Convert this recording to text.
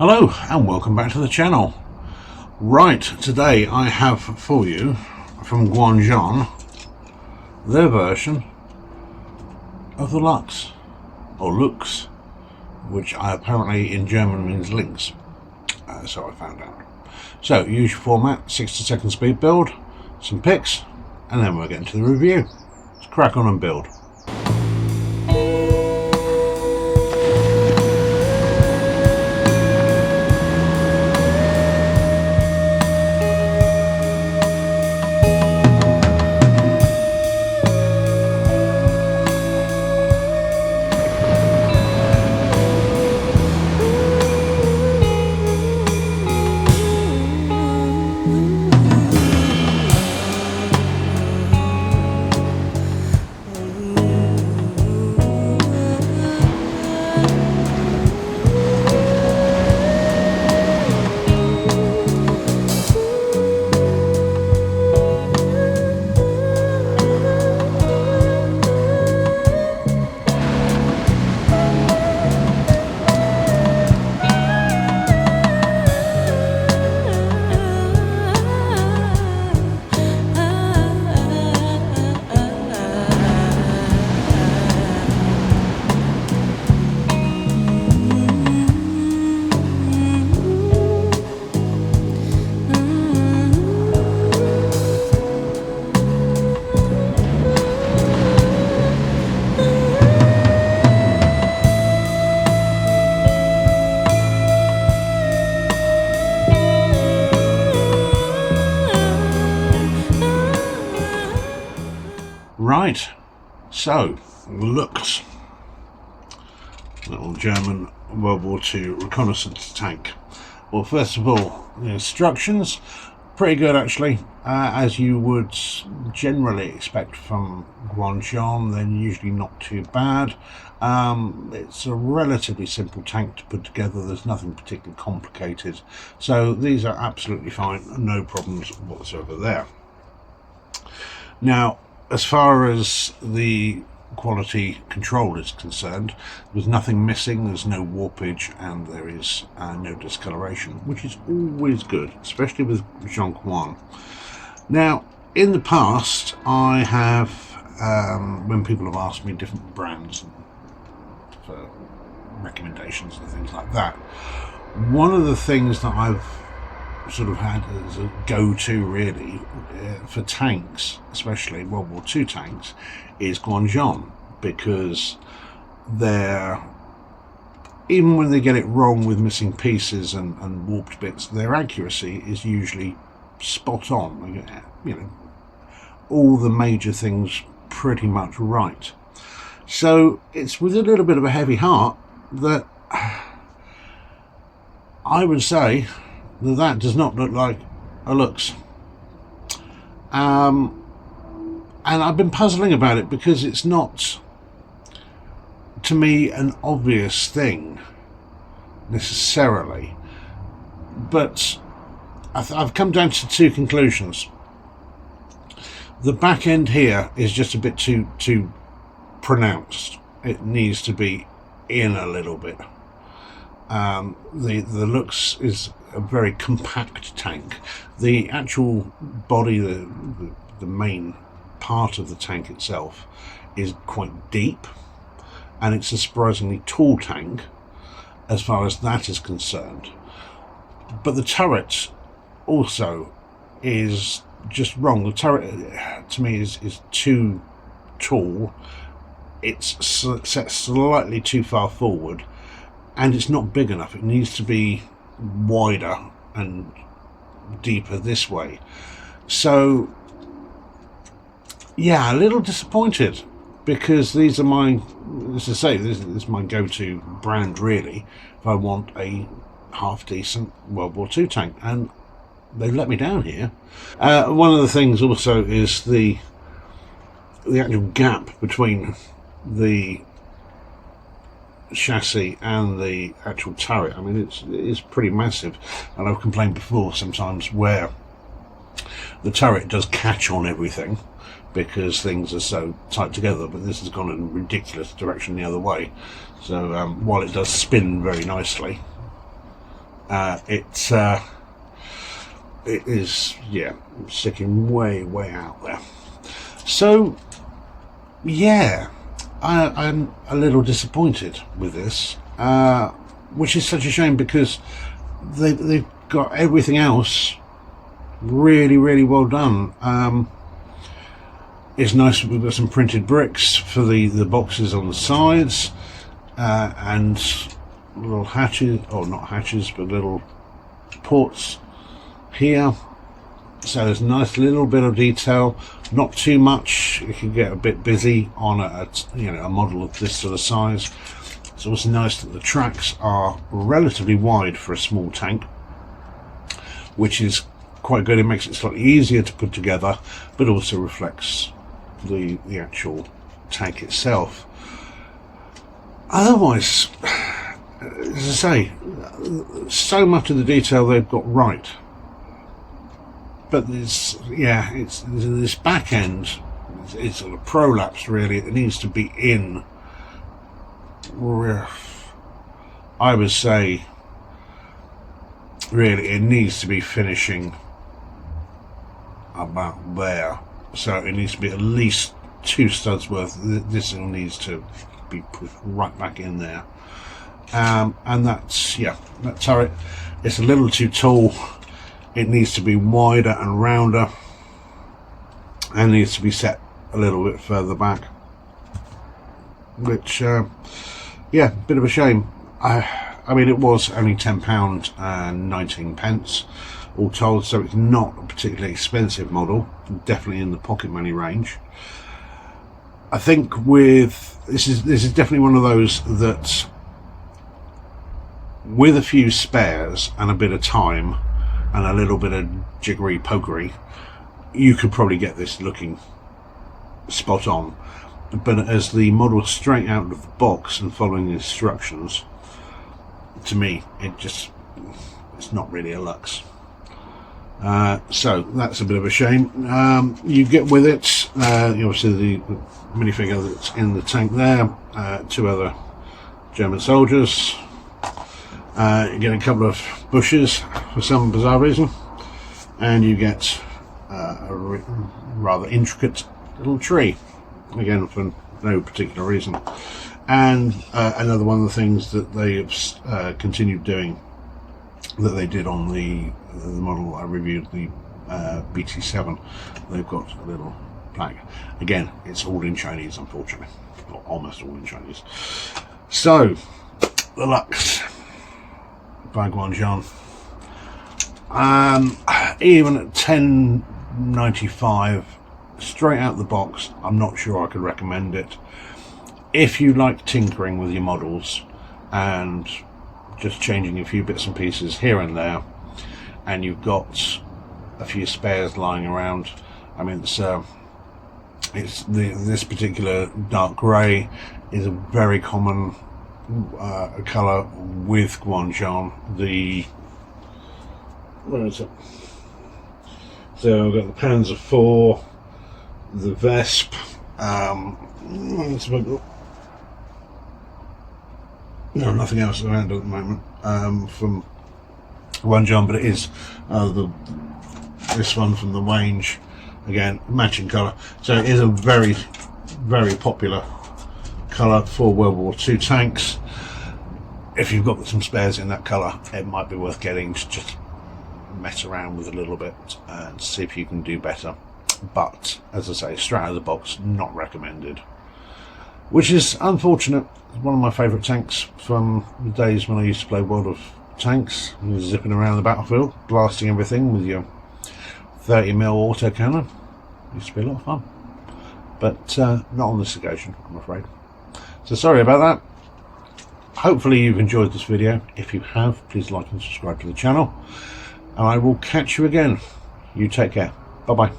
Hello and welcome back to the channel. Right, today I have for you from Quan Guan their version of the Luchs, or Luchs, which apparently in German means links, so I found out. So usual format, 60-second speed build, some pics, and then we'll get into the review. Let's crack on and build. Right, so Luchs, little German World War II reconnaissance tank. Well, first of all, the instructions, pretty good actually, as you would generally expect from Quan Guan. They're usually not too bad. It's a relatively simple tank to put together. There's nothing particularly complicated, so these are absolutely fine, no problems whatsoever there. Now, as far as the quality control is concerned, there's nothing missing, there's no warpage, and there is no discoloration, which is always good, especially with Quan Guan. Now, in the past, I have, when people have asked me different brands for recommendations and things like that, one of the things that I've sort of had as a go-to really for tanks, especially World War II tanks, is Quan Guan, because they're, even when they get it wrong with missing pieces and warped bits, their accuracy is usually spot on. You know, all the major things pretty much right. So it's with a little bit of a heavy heart that I would say that does not look like a Luchs. And I've been puzzling about it because it's not, to me, an obvious thing necessarily. But I've come down to two conclusions. The back end here is just a bit too pronounced. It needs to be in a little bit. The Luchs is a very compact tank. The actual body, the main part of the tank itself, is quite deep, and it's a surprisingly tall tank as far as that is concerned. But the turret also is just wrong. The turret to me is too tall. It's set slightly too far forward, and it's not big enough. It needs to be wider and deeper this way. So yeah, a little disappointed, because these are my, as I say, this is my go-to brand really if I want a half decent World War II tank, and they've let me down here. One of the things also is the actual gap between the chassis and the actual turret. I mean, it is pretty massive, and I've complained before sometimes where the turret does catch on everything because things are so tight together, but this has gone in a ridiculous direction the other way. So while it does spin very nicely, It is, yeah, sticking way out there. So yeah, I'm a little disappointed with this, which is such a shame, because they've got everything else really well done. It's nice that we've got some printed bricks for the boxes on the sides, and little hatches, or not hatches, but little ports here. So there's a nice little bit of detail, not too much. You can get a bit busy on a model of this sort of size. It's also nice that the tracks are relatively wide for a small tank, which is quite good. It makes it slightly easier to put together, but also reflects the actual tank itself. Otherwise, as I say, so much of the detail they've got right, but there's this back end. It's sort of prolapse, really. It needs to be in, I would say, really it needs to be finishing about there. So it needs to be at least 2 studs worth. This one needs to be put right back in there. And that's, that turret, it's a little too tall. It needs to be wider and rounder, and needs to be set a little bit further back, which bit of a shame. I mean, it was only £10 and 19 pence all told, so it's not a particularly expensive model, definitely in the pocket money range. I think this is definitely one of those that, with a few spares and a bit of time and a little bit of jiggery pokery, you could probably get this looking spot on. But as the model straight out of the box and following the instructions, to me it's not really a Luchs. So that's a bit of a shame. You get with it, obviously the minifigure that's in the tank there, 2 other German soldiers. You get a couple of bushes for some bizarre reason, and you get a rather intricate little tree, again for no particular reason. And another one of the things that they have continued doing, that they did on the model I reviewed, the BT7, they've got a little plaque. Again, it's all in Chinese, unfortunately, or almost all in Chinese. So the Luchs by Quan Guan, even at $10.95 straight out the box, I'm not sure I could recommend it. If you like tinkering with your models and just changing a few bits and pieces here and there, and you've got a few spares lying around, I mean, this particular dark grey is a very common colour with Quan Guan. Where is it? So I've got the Panzer IV, the Vesp, nothing else around at the moment from Quan Guan, but it is this one from the range, again matching colour. So it is a very popular colour for World War II tanks. If you've got some spares in that colour, it might be worth getting to just mess around with a little bit and see if you can do better. But as I say, straight out of the box, not recommended, which is unfortunate. It's one of my favourite tanks from the days when I used to play World of Tanks. You were zipping around the battlefield, blasting everything with your 30mm autocannon. Used to be a lot of fun, but not on this occasion, I'm afraid. So sorry about that. Hopefully you've enjoyed this video. If you have, please like and subscribe to the channel, and I will catch you again. You take care. Bye bye.